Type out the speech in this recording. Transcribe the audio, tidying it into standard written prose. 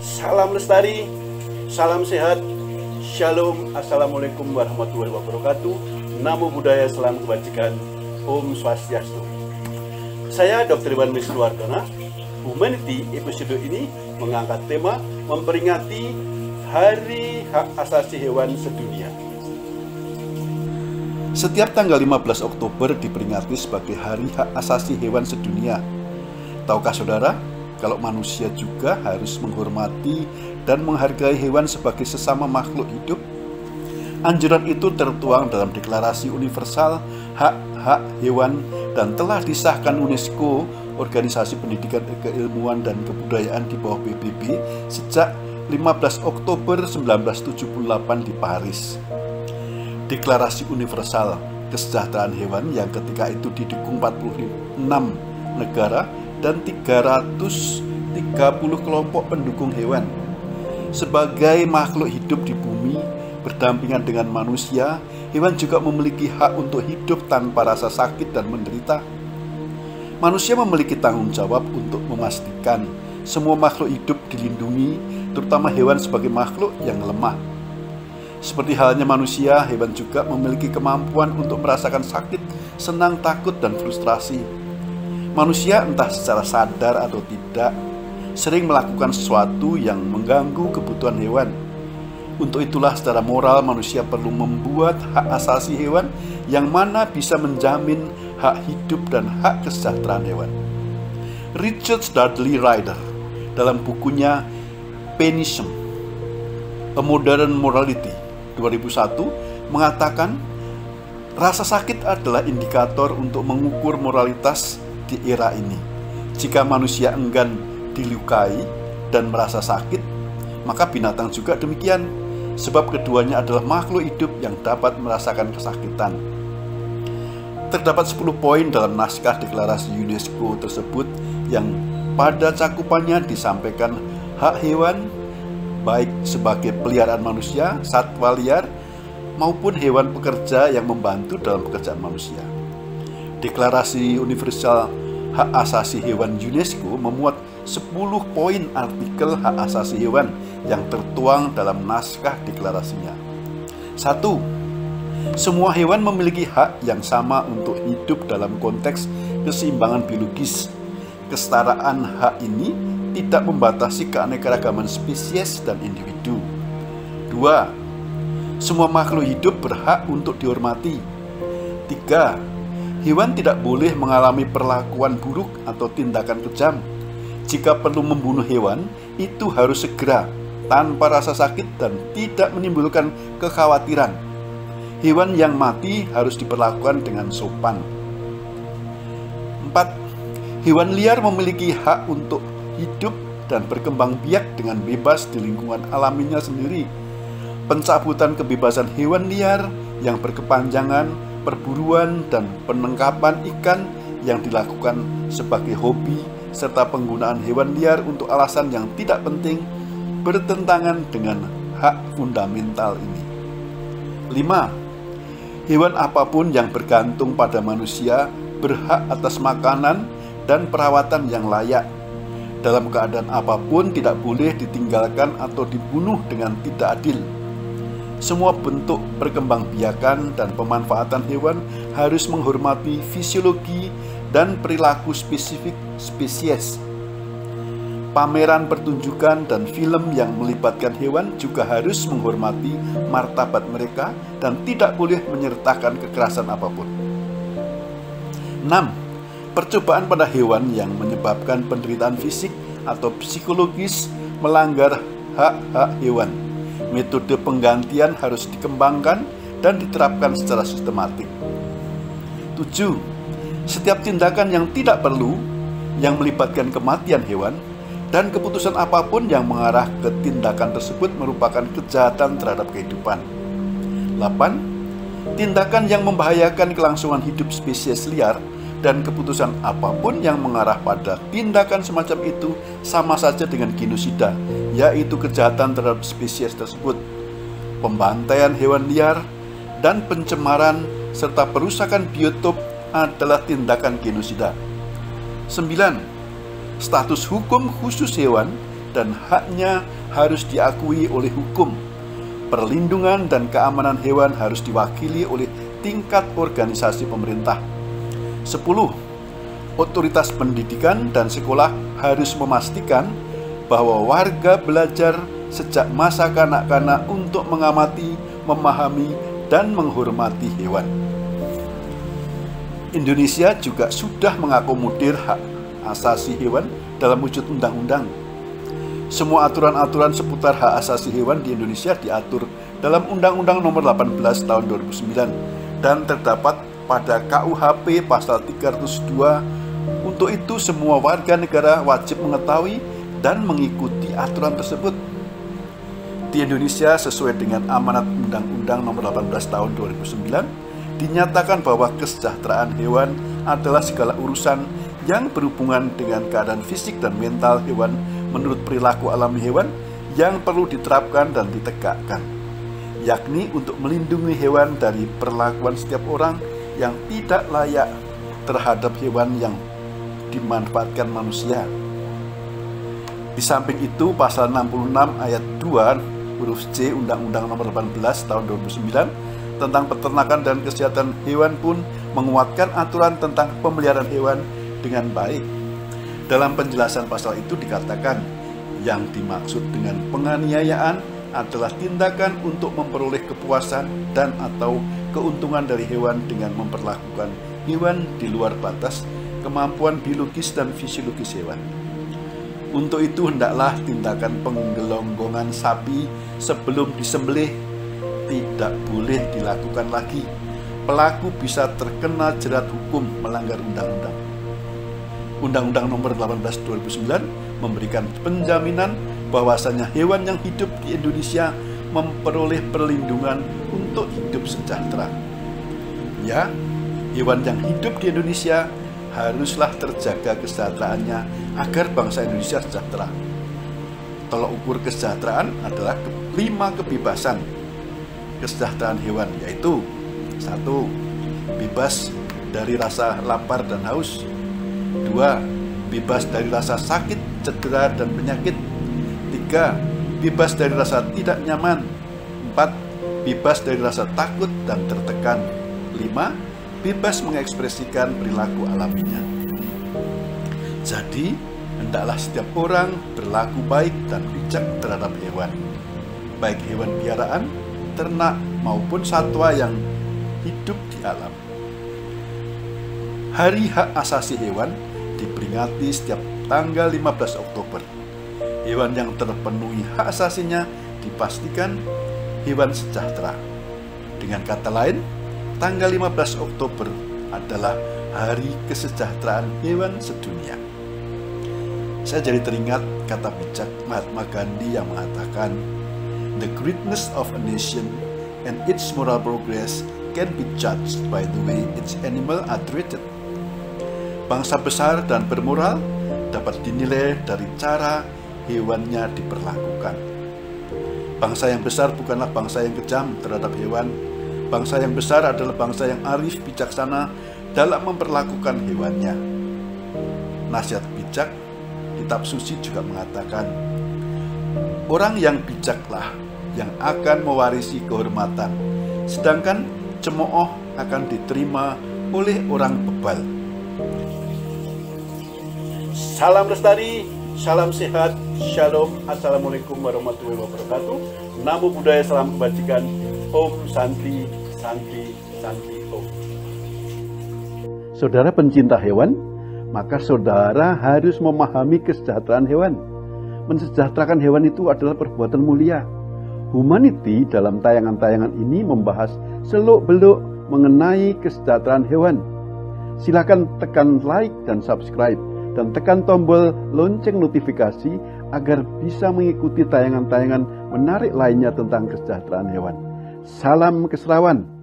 Salam lestari, salam sehat, shalom, assalamualaikum warahmatullahi wabarakatuh. Namo Buddhaya, salam kebajikan, Om Swastiastu. Saya Dr. Iwan Wisnuwardana. Humanity episode ini mengangkat tema memperingati Hari Hak Asasi Hewan Sedunia. Setiap tanggal 15 Oktober diperingati sebagai Hari Hak Asasi Hewan Sedunia. Tahukah saudara, kalau manusia juga harus menghormati dan menghargai hewan sebagai sesama makhluk hidup? Anjuran itu tertuang dalam Deklarasi Universal Hak-Hak Hewan dan telah disahkan UNESCO, Organisasi Pendidikan Keilmuan dan Kebudayaan di bawah PBB, sejak 15 Oktober 1978 di Paris. Deklarasi Universal Kesejahteraan Hewan yang ketika itu didukung 46 negara dan 330 kelompok pendukung hewan. Sebagai makhluk hidup di bumi berdampingan dengan manusia, hewan juga memiliki hak untuk hidup tanpa rasa sakit dan menderita. Manusia memiliki tanggung jawab untuk memastikan semua makhluk hidup dilindungi, terutama hewan sebagai makhluk yang lemah. Seperti halnya manusia, hewan juga memiliki kemampuan untuk merasakan sakit, senang, takut, dan frustrasi. Manusia entah secara sadar atau tidak sering melakukan sesuatu yang mengganggu kebutuhan hewan. Untuk itulah secara moral manusia perlu membuat hak asasi hewan yang mana bisa menjamin hak hidup dan hak kesejahteraan hewan. Richard Dudley Ryder dalam bukunya Penism, A Modern Morality 2001 mengatakan rasa sakit adalah indikator untuk mengukur moralitas di era ini. Jika manusia enggan dilukai dan merasa sakit, maka binatang juga demikian, sebab keduanya adalah makhluk hidup yang dapat merasakan kesakitan. Terdapat 10 poin dalam naskah deklarasi UNESCO tersebut yang pada cakupannya disampaikan hak hewan, baik sebagai peliharaan manusia, satwa liar, maupun hewan pekerja yang membantu dalam pekerjaan manusia. Deklarasi Universal Hak Asasi Hewan UNESCO memuat 10 poin artikel hak asasi hewan yang tertuang dalam naskah deklarasinya. 1. Semua hewan memiliki hak yang sama untuk hidup dalam konteks keseimbangan biologis. Kesetaraan hak ini tidak membatasi keanekaragaman spesies dan individu. 2. Semua makhluk hidup berhak untuk dihormati. 3. Hewan tidak boleh mengalami perlakuan buruk atau tindakan kejam. Jika perlu membunuh hewan, itu harus segera, tanpa rasa sakit dan tidak menimbulkan kekhawatiran. Hewan yang mati harus diperlakukan dengan sopan. 4. Hewan liar memiliki hak untuk hidup dan berkembang biak dengan bebas di lingkungan alaminya sendiri. Pencabutan kebebasan hewan liar yang berkepanjangan, perburuan dan penangkapan ikan yang dilakukan sebagai hobi, serta penggunaan hewan liar untuk alasan yang tidak penting bertentangan dengan hak fundamental ini. 5. Hewan apapun yang bergantung pada manusia berhak atas makanan dan perawatan yang layak. Dalam keadaan apapun tidak boleh ditinggalkan atau dibunuh dengan tidak adil. Semua bentuk perkembangbiakan dan pemanfaatan hewan harus menghormati fisiologi dan perilaku spesifik spesies. Pameran pertunjukan dan film yang melibatkan hewan juga harus menghormati martabat mereka dan tidak boleh menyertakan kekerasan apapun. 6. Percobaan pada hewan yang menyebabkan penderitaan fisik atau psikologis melanggar hak-hak hewan. Metode penggantian harus dikembangkan dan diterapkan secara sistematik. 7. Setiap tindakan yang tidak perlu, yang melibatkan kematian hewan, dan keputusan apapun yang mengarah ke tindakan tersebut merupakan kejahatan terhadap kehidupan. 8. Tindakan yang membahayakan kelangsungan hidup spesies liar dan keputusan apapun yang mengarah pada tindakan semacam itu sama saja dengan genosida, yaitu kejahatan terhadap spesies tersebut. Pembantaian hewan liar dan pencemaran serta perusakan biotop adalah tindakan genosida. 9. status hukum khusus hewan dan haknya harus diakui oleh hukum. Perlindungan dan keamanan hewan harus diwakili oleh tingkat organisasi pemerintah. 10. Otoritas pendidikan dan sekolah harus memastikan bahwa warga belajar sejak masa kanak-kanak untuk mengamati, memahami, dan menghormati hewan. Indonesia juga sudah mengakomodir hak asasi hewan dalam wujud undang-undang. Semua aturan-aturan seputar hak asasi hewan di Indonesia diatur dalam Undang-Undang Nomor 18 Tahun 2009 dan terdapat pada KUHP pasal 302. Untuk itu semua warga negara wajib mengetahui dan mengikuti aturan tersebut. Di Indonesia sesuai dengan amanat Undang-Undang Nomor 18 Tahun 2009 dinyatakan bahwa kesejahteraan hewan adalah segala urusan yang berhubungan dengan keadaan fisik dan mental hewan menurut perilaku alami hewan yang perlu diterapkan dan ditegakkan, yakni untuk melindungi hewan dari perlakuan setiap orang yang tidak layak terhadap hewan yang dimanfaatkan manusia. Di samping itu, pasal 66 ayat 2 huruf C Undang-Undang Nomor 18 Tahun 2009 tentang peternakan dan kesehatan hewan pun menguatkan aturan tentang pemeliharaan hewan dengan baik. Dalam penjelasan pasal itu dikatakan, yang dimaksud dengan penganiayaan adalah tindakan untuk memperoleh kepuasan dan atau keuntungan dari hewan dengan memperlakukan hewan di luar batas kemampuan biologis dan fisiologis hewan. Untuk itu hendaklah tindakan penggelonggongan sapi sebelum disembelih tidak boleh dilakukan lagi. Pelaku bisa terkena jerat hukum melanggar undang-undang. Undang-Undang Nomor 18 2009 memberikan penjaminan bahwasanya hewan yang hidup di Indonesia memperoleh perlindungan untuk hidup sejahtera. Ya, hewan yang hidup di Indonesia haruslah terjaga kesejahteraannya agar bangsa Indonesia sejahtera. Tolak ukur kesejahteraan adalah 5 kebebasan kesejahteraan hewan, yaitu 1. Bebas dari rasa lapar dan haus. 2. Bebas dari rasa sakit, cedera, dan penyakit. 3. Bebas dari rasa tidak nyaman. 4. Bebas dari rasa takut dan tertekan. 5. Bebas mengekspresikan perilaku alaminya. Jadi, hendaklah setiap orang berlaku baik dan bijak terhadap hewan, baik hewan piaraan, ternak, maupun satwa yang hidup di alam. Hari Hak Asasi Hewan diperingati setiap tanggal 15 Oktober. Hewan yang terpenuhi hak asasinya dipastikan hewan sejahtera. Dengan kata lain, tanggal 15 Oktober adalah Hari Kesejahteraan Hewan Sedunia. Saya jadi teringat kata bijak Mahatma Gandhi yang mengatakan, "The greatness of a nation and its moral progress can be judged by the way its animals are treated." Bangsa besar dan bermoral dapat dinilai dari cara hewannya diperlakukan. Bangsa yang besar bukanlah bangsa yang kejam terhadap hewan. Bangsa yang besar adalah bangsa yang arif bijaksana dalam memperlakukan hewannya. Nasihat bijak Kitab Suci juga mengatakan, orang yang bijaklah yang akan mewarisi kehormatan, sedangkan cemooh akan diterima oleh orang bebal. Salam lestari, salam sehat, shalom, assalamualaikum warahmatullahi wabarakatuh. Namo Buddhaya, salam kebajikan, Om Santi, Santi, Santi, Om. Saudara pencinta hewan, maka saudara harus memahami kesejahteraan hewan. Mensejahterakan hewan itu adalah perbuatan mulia. Humanity dalam tayangan-tayangan ini membahas seluk-beluk mengenai kesejahteraan hewan. Silakan tekan like dan subscribe dan tekan tombol lonceng notifikasi agar bisa mengikuti tayangan-tayangan menarik lainnya tentang kesejahteraan hewan. Salam keserawan.